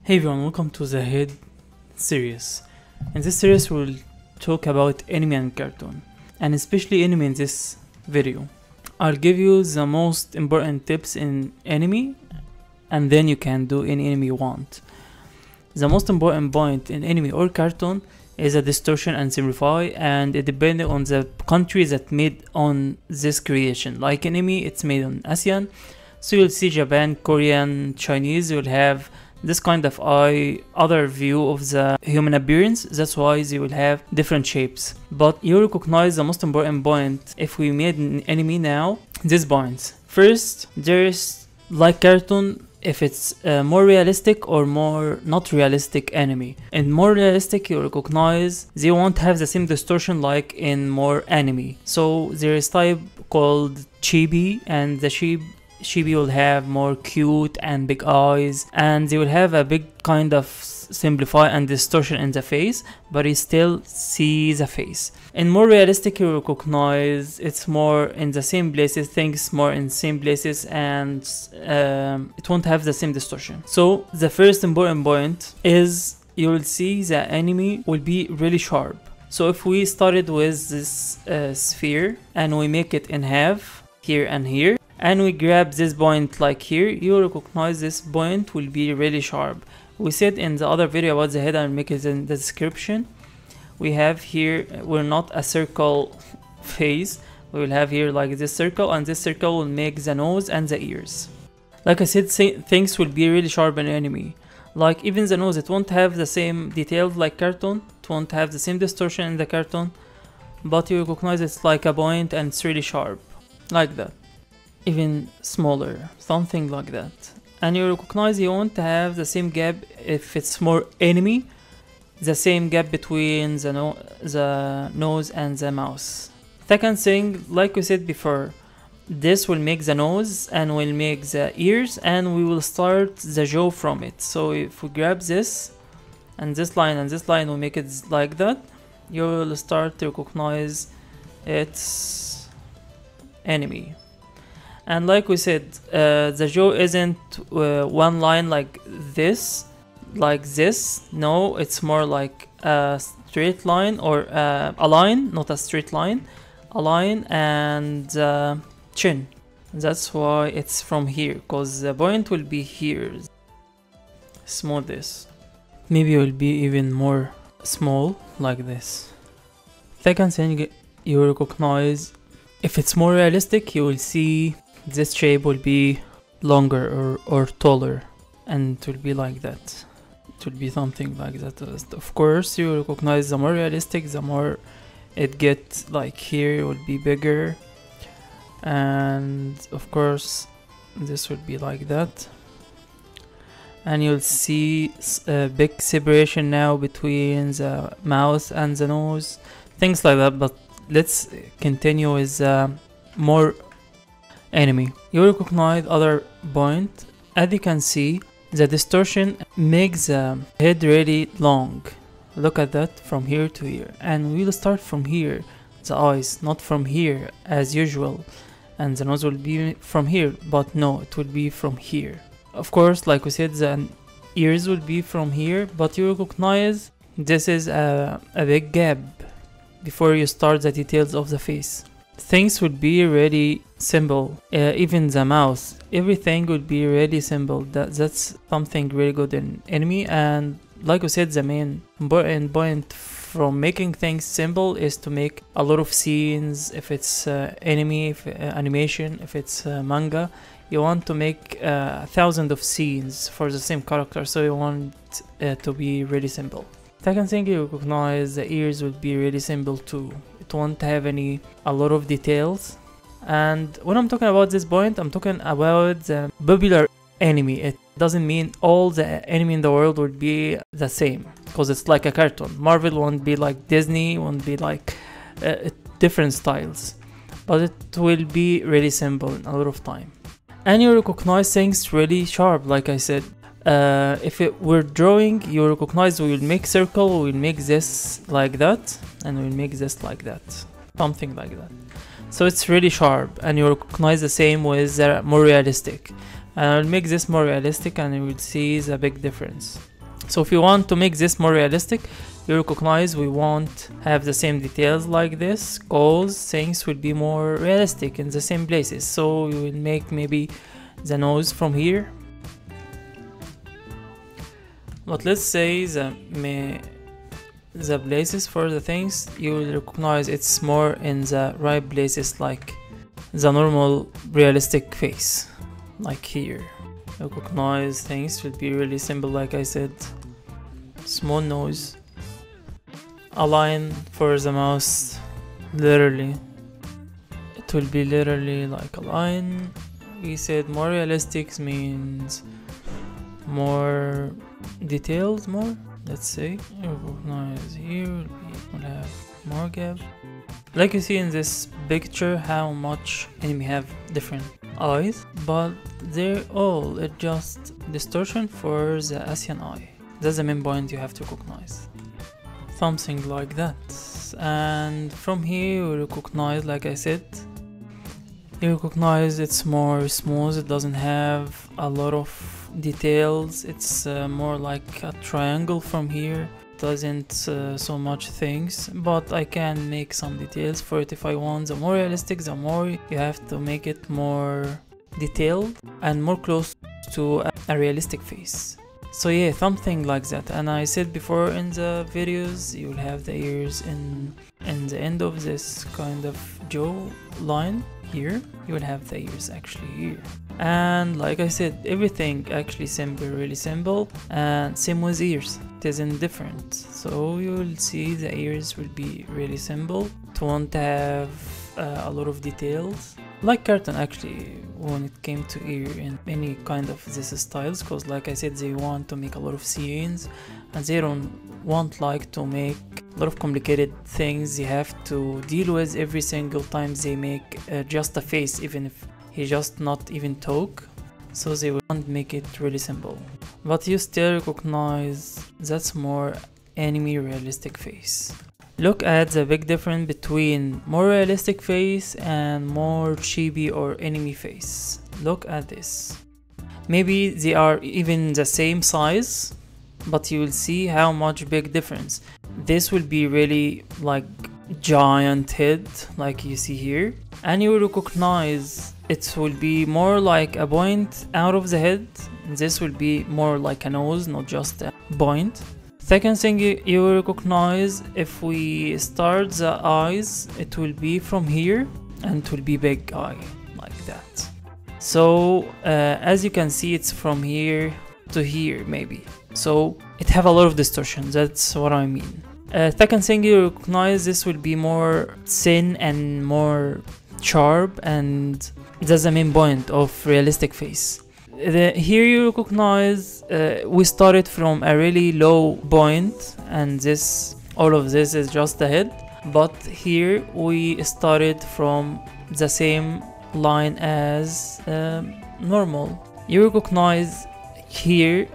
Hey everyone, welcome to the Head series. In this series we'll talk about anime and cartoon, and especially anime in this video. I'll give you the most important tips in anime, and then you can do any anime you want. The most important point in anime or cartoon is a distortion and simplify, and it depends on the country that made on this creation. Like anime, it's made on ASEAN, so you'll see Japan, Korean, Chinese, you'll have this kind of other view of the human appearance. That's why they will have different shapes. But you recognize the most important point if we made an anime now. These points. First, there's like cartoon, if it's more realistic or more not realistic anime. In more realistic, you recognize they won't have the same distortion like in more anime. So there is type called chibi, and the chibi will have more cute and big eyes, and they will have a big kind of simplify and distortion in the face, but you still see the face. In more realistic, you recognize it's more in the same places, things more in same places, and it won't have the same distortion. So the first important point is you will see the anime will be really sharp. So if we started with this sphere and we make it in half here and here, and we grab this point like here, you recognize this point will be really sharp. We said in the other video about the head, I'll make it in the description. We have here, we're not a circle face, we will have here like this circle, and this circle will make the nose and the ears. Like I said, things will be really sharp in anime. Like even the nose, it won't have the same details like cartoon, it won't have the same distortion in the cartoon, but you recognize it's like a point and it's really sharp, like that. Even smaller, something like that. And you recognize you won't have the same gap if it's more anime, the same gap between the nose and the mouth. Second thing, like we said before, this will make the nose and will make the ears, and we will start the jaw from it. So if we grab this and this line will make it like that, you will start to recognize it's anime. And like we said, the jaw isn't one line like this, no, it's more like a straight line, or a line, not a straight line, a line, and chin. That's why it's from here, because the point will be here. Smooth this. Maybe it will be even more small, like this. Second thing you recognize, if it's more realistic, you will see this shape will be longer or taller, and it will be like that. It will be something like that. Of course, you recognize the more realistic, the more it gets like here, it will be bigger, and of course this will be like that. And you'll see a big separation now between the mouth and the nose, things like that. But let's continue with more anime. You recognize other point. As you can see, the distortion makes the head really long. Look at that, from here to here, and we'll start from here, the eyes, not from here as usual, and the nose will be from here, but no, it will be from here. Of course, like we said, the ears will be from here, but you recognize this is a big gap before you start the details of the face. Things would be really simple, even the mouth, everything would be really simple. That's something really good in anime. And like I said, the main important point from making things simple is to make a lot of scenes. If it's anime, animation, if it's manga, you want to make 1,000 of scenes for the same character, so you want to be really simple. Second thing, you recognize the ears will be really simple too. It won't have a lot of details. And when I'm talking about this point, I'm talking about the popular anime. It doesn't mean all the anime in the world will be the same, because it's like a cartoon. Marvel won't be like Disney, won't be like different styles, but it will be really simple in a lot of time. And you recognize things really sharp, like I said. If we're drawing, you recognize we will make circle, we will make this like that, and we'll make this like that, something like that. So it's really sharp, and you recognize the same with more realistic. And I'll make this more realistic, and you will see the big difference. So if you want to make this more realistic, you recognize we won't have the same details like this, cause things will be more realistic in the same places. So you will make maybe the nose from here, but let's say the places for the things you will recognize it's more in the right places, like the normal realistic face, like here. Recognize things will be really simple, like I said, small nose, a line for the mouth, literally it will be literally like a line. We said more realistic means more details, more, let's say. Recognize here will have more gap, like you see in this picture how much enemy have different eyes, but they're all just distortion for the Asian eye. That's the main point you have to recognize, something like that. And from here you recognize, like I said, you recognize it's more smooth, it doesn't have a lot of details, it's more like a triangle from here, doesn't so much things, but I can make some details for it if I want. The more realistic, the more you have to make it more detailed and more close to a realistic face. So yeah, something like that. And I said before in the videos, you will have the ears in the end of this kind of jaw line here. You will have the ears actually here. And like I said, everything actually simple, really simple, and same with ears, it isn't different. So you will see the ears will be really simple, it won't have a lot of details, like cartoon actually when it came to ear in any kind of this styles, because like I said, they want to make a lot of scenes and they don't want like to make a lot of complicated things you have to deal with every single time they make just a face, even if he just not even talk. So they won't make it really simple, but you still recognize that's more anime realistic face. Look at the big difference between more realistic face and more chibi or anime face. Look at this. Maybe they are even the same size, but you will see how much big difference. This will be really like giant head, like you see here, and you will recognize it will be more like a point out of the head. This will be more like a nose, not just a point. Second thing you will recognize, if we start the eyes, it will be from here and it will be big eye like that. So as you can see, it's from here to here maybe, so it have a lot of distortion, that's what I mean. Second thing you recognize, this will be more thin and more sharp, and that's the main point of realistic face. Here you recognize we started from a really low point, and all of this is just the head, but here we started from the same line as normal. You recognize here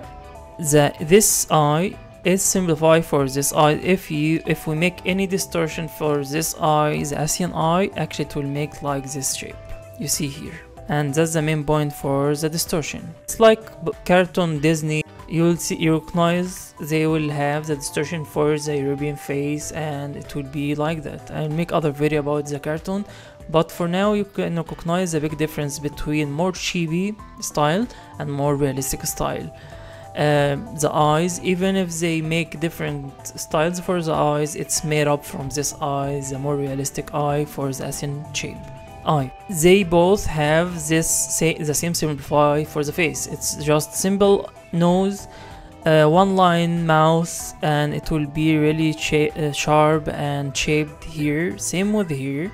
that this eye is simplified for this eye. If we make any distortion for this eye, the Asian eye, actually it will make like this shape you see here, and that's the main point for the distortion. It's like cartoon Disney, you recognize they will have the distortion for the European face, and it will be like that. I'll make other video about the cartoon, but for now you can recognize the big difference between more chibi style and more realistic style. The eyes, even if they make different styles for the eyes, it's made up from this eye, the more realistic eye for the Asian shape eye. They both have the same simplify for the face. It's just simple nose, one line mouth, and it will be really sharp and shaped here. Same with here,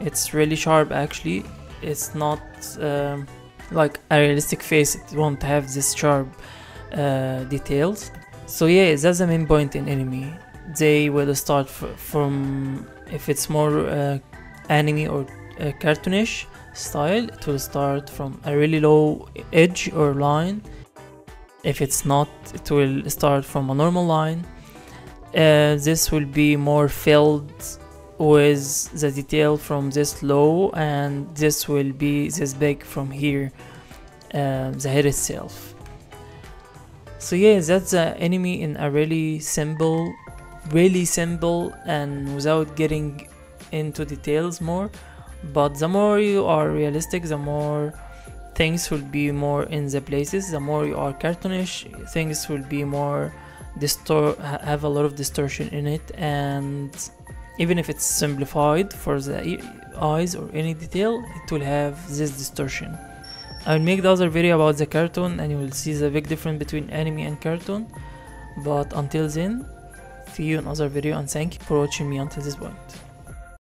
it's really sharp actually. It's not like a realistic face, it won't have this sharp details. So yeah, that's the main point in anime. They will start from, if it's more anime or cartoonish style, it will start from a really low edge or line. If it's not, it will start from a normal line. This will be more filled with the detail from this low, and this will be this big from here, the head itself. So yeah, that's the enemy in a really simple and without getting into details more. But the more you are realistic, the more things will be more in the places. The more you are cartoonish, things will be more have a lot of distortion in it, and even if it's simplified for the eyes or any detail, it will have this distortion. I will make the other video about the cartoon and you will see the big difference between anime and cartoon. But until then, see you in another video, and thank you for watching me until this point.